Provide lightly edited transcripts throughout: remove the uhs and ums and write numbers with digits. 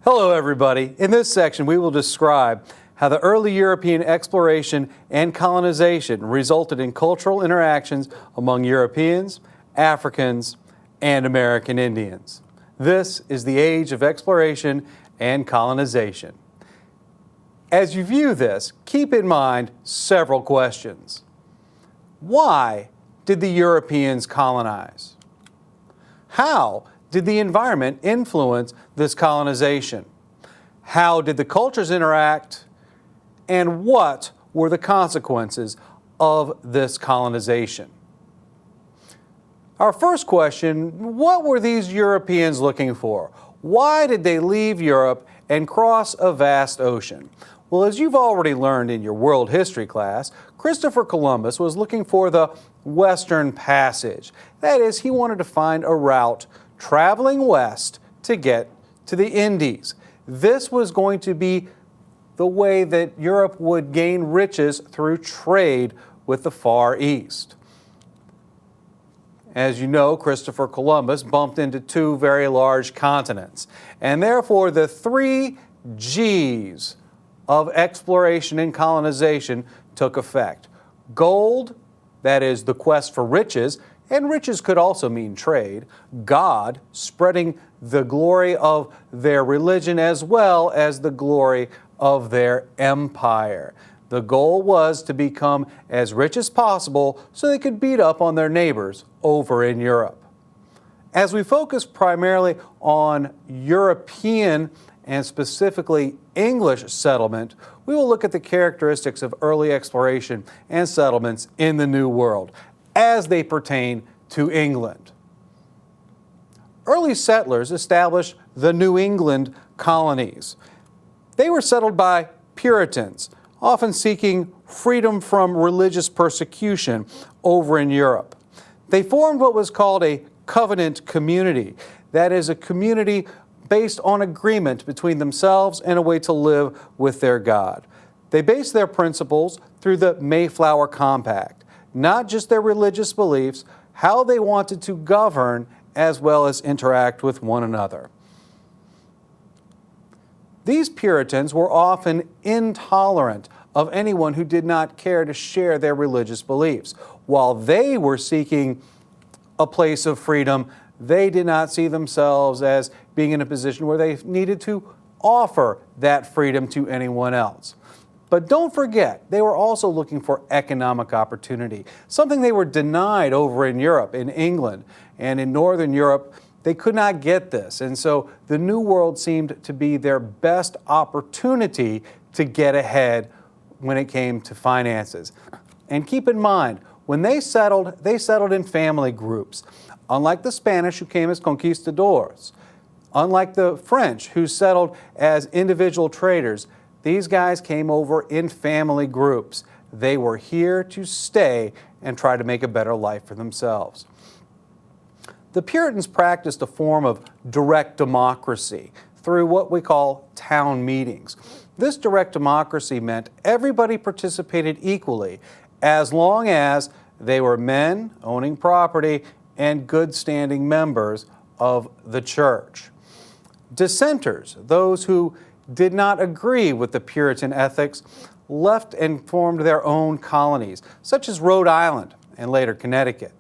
Hello everybody. In this section we will describe how the early European exploration and colonization resulted in cultural interactions among Europeans, Africans, and American Indians. This is the age of exploration and colonization. As you view this, keep in mind several questions. Why did the Europeans colonize? How did the environment influence this colonization? How did the cultures interact? And what were the consequences of this colonization? Our first question, what were these Europeans looking for? Why did they leave Europe and cross a vast ocean? Well, as you've already learned in your world history class, Christopher Columbus was looking for the Western Passage. That is, he wanted to find a route traveling west to get to the Indies. This was going to be the way that Europe would gain riches through trade with the Far East. As you know, Christopher Columbus bumped into two very large continents, and therefore the 3 G's of exploration and colonization took effect. Gold, that is the quest for riches, and riches could also mean trade. God, spreading the glory of their religion as well as the glory of their empire. The goal was to become as rich as possible so they could beat up on their neighbors over in Europe. As we focus primarily on European and specifically English settlement, we will look at the characteristics of early exploration and settlements in the New World as they pertain to England. Early settlers established the New England colonies. They were settled by Puritans, often seeking freedom from religious persecution over in Europe. They formed what was called a covenant community. That is, a community based on agreement between themselves and a way to live with their God. They based their principles through the Mayflower Compact, not just their religious beliefs, how they wanted to govern as well as interact with one another. These Puritans were often intolerant of anyone who did not care to share their religious beliefs. While they were seeking a place of freedom, they did not see themselves as being in a position where they needed to offer that freedom to anyone else. But don't forget, they were also looking for economic opportunity, something they were denied over in Europe, in England, and in Northern Europe. They could not get this, and so the New World seemed to be their best opportunity to get ahead when it came to finances. And keep in mind, when they settled in family groups. Unlike the Spanish, who came as conquistadors, unlike the French, who settled as individual traders, these guys came over in family groups. They were here to stay and try to make a better life for themselves. The Puritans practiced a form of direct democracy through what we call town meetings. This direct democracy meant everybody participated equally as long as they were men owning property and good-standing members of the church. Dissenters, those who did not agree with the Puritan ethics, left and formed their own colonies, such as Rhode Island and later Connecticut.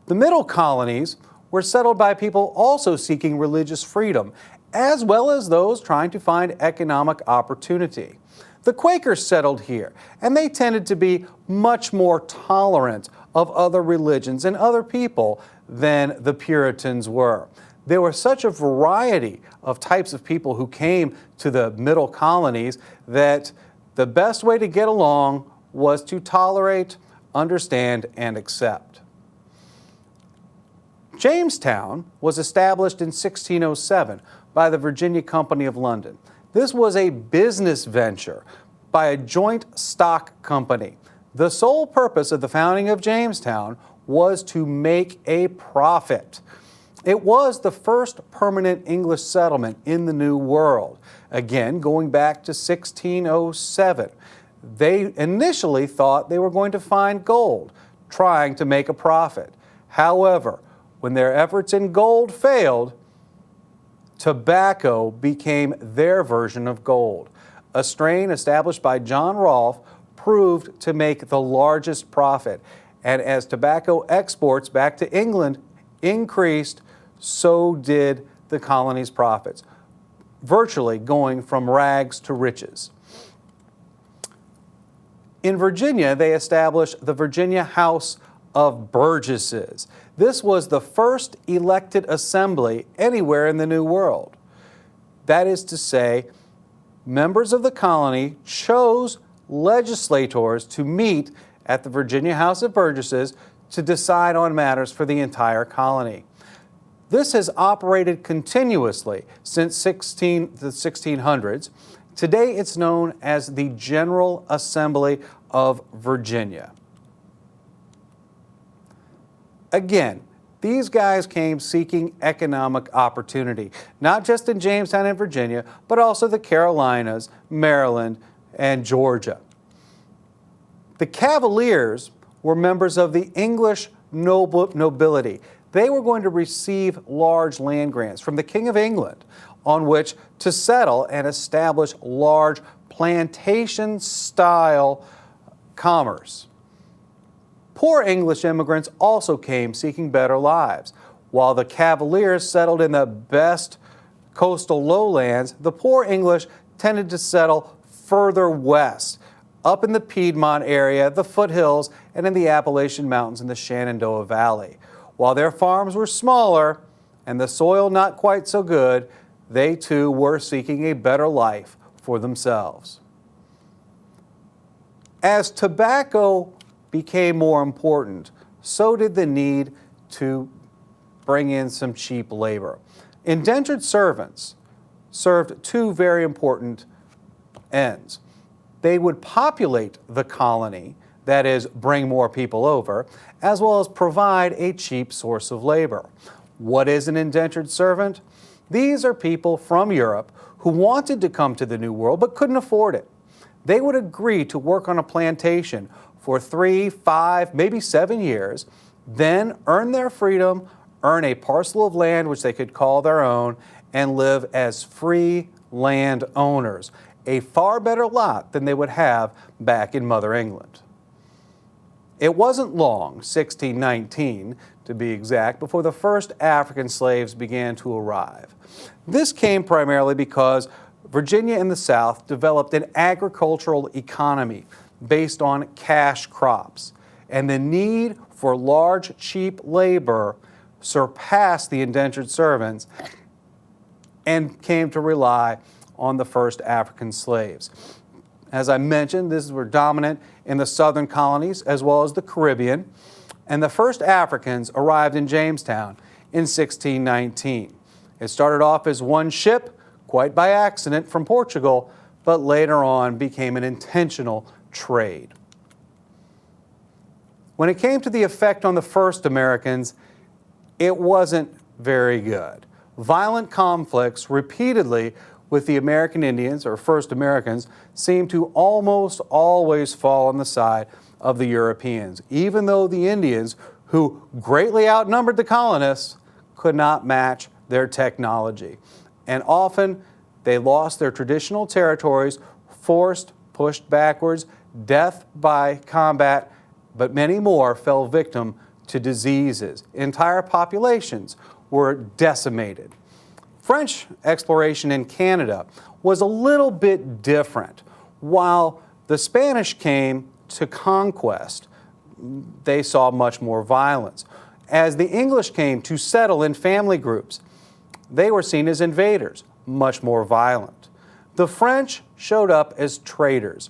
The middle colonies were settled by people also seeking religious freedom, as well as those trying to find economic opportunity. The Quakers settled here, and they tended to be much more tolerant of other religions and other people than the Puritans were. There was such a variety of types of people who came to the middle colonies that the best way to get along was to tolerate, understand, and accept. Jamestown was established in 1607 by the Virginia Company of London. This was a business venture by a joint stock company. The sole purpose of the founding of Jamestown was to make a profit. It was the first permanent English settlement in the New World. Again, going back to 1607. They initially thought they were going to find gold, trying to make a profit. However, when their efforts in gold failed, Tobacco became their version of gold. A strain established by John Rolfe proved to make the largest profit. And as tobacco exports back to England increased, so did the colony's profits, virtually going from rags to riches. In Virginia, they established the Virginia House of Burgesses. This was the first elected assembly anywhere in the New World. That is to say, members of the colony chose legislators to meet at the Virginia House of Burgesses to decide on matters for the entire colony. This has operated continuously since the 1600s. Today it's known as the General Assembly of Virginia. Again, these guys came seeking economic opportunity, not just in Jamestown and Virginia, but also the Carolinas, Maryland, and Georgia. The Cavaliers were members of the English nobility. They were going to receive large land grants from the King of England on which to settle and establish large plantation-style commerce. Poor English immigrants also came seeking better lives. While the Cavaliers settled in the best coastal lowlands, the poor English tended to settle further west, up in the Piedmont area, the foothills, and in the Appalachian Mountains in the Shenandoah Valley. While their farms were smaller and the soil not quite so good, they too were seeking a better life for themselves. As tobacco became more important, so did the need to bring in some cheap labor. Indentured servants served two very important ends. They would populate the colony, that is, bring more people over, as well as provide a cheap source of labor. What is an indentured servant? These are people from Europe who wanted to come to the New World but couldn't afford it. They would agree to work on a plantation for 3, 5, maybe 7 years, then earn their freedom, earn a parcel of land which they could call their own, and live as free land owners. A far better lot than they would have back in Mother England. It wasn't long, 1619 to be exact, before the first African slaves began to arrive. This came primarily because Virginia in the South developed an agricultural economy based on cash crops, and the need for large, cheap labor surpassed the indentured servants and came to rely on the first African slaves. As I mentioned, these were dominant in the southern colonies as well as the Caribbean, and the first Africans arrived in Jamestown in 1619. It started off as one ship, quite by accident, from Portugal, but later on became an intentional trade. When it came to the effect on the first Americans, it wasn't very good. Violent conflicts repeatedly with the American Indians, or first Americans, seemed to almost always fall on the side of the Europeans, even though the Indians, who greatly outnumbered the colonists, could not match their technology. And often they lost their traditional territories, pushed backwards, death by combat, but many more fell victim to diseases. Entire populations were decimated. French exploration in Canada was a little bit different. While the Spanish came to conquest, they saw much more violence. As the English came to settle in family groups, they were seen as invaders, much more violent. The French showed up as traders,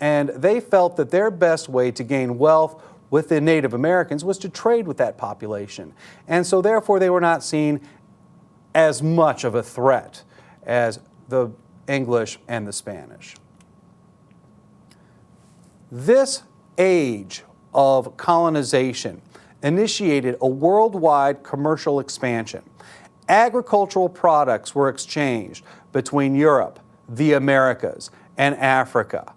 and they felt that their best way to gain wealth with the Native Americans was to trade with that population. And so therefore they were not seen as much of a threat as the English and the Spanish. This age of colonization initiated a worldwide commercial expansion. Agricultural products were exchanged between Europe, the Americas, and Africa.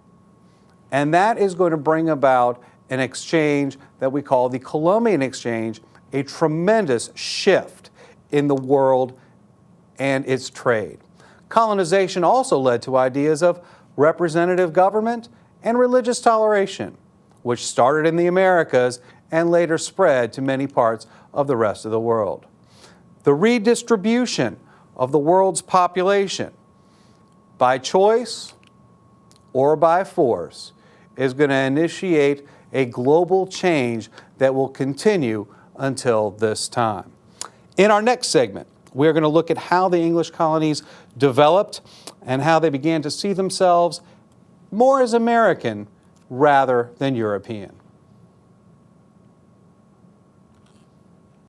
And that is going to bring about an exchange that we call the Columbian Exchange, a tremendous shift in the world and its trade. Colonization also led to ideas of representative government and religious toleration, which started in the Americas and later spread to many parts of the rest of the world. The redistribution of the world's population, by choice or by force, is going to initiate a global change that will continue until this time. In our next segment, we're going to look at how the English colonies developed and how they began to see themselves more as American rather than European.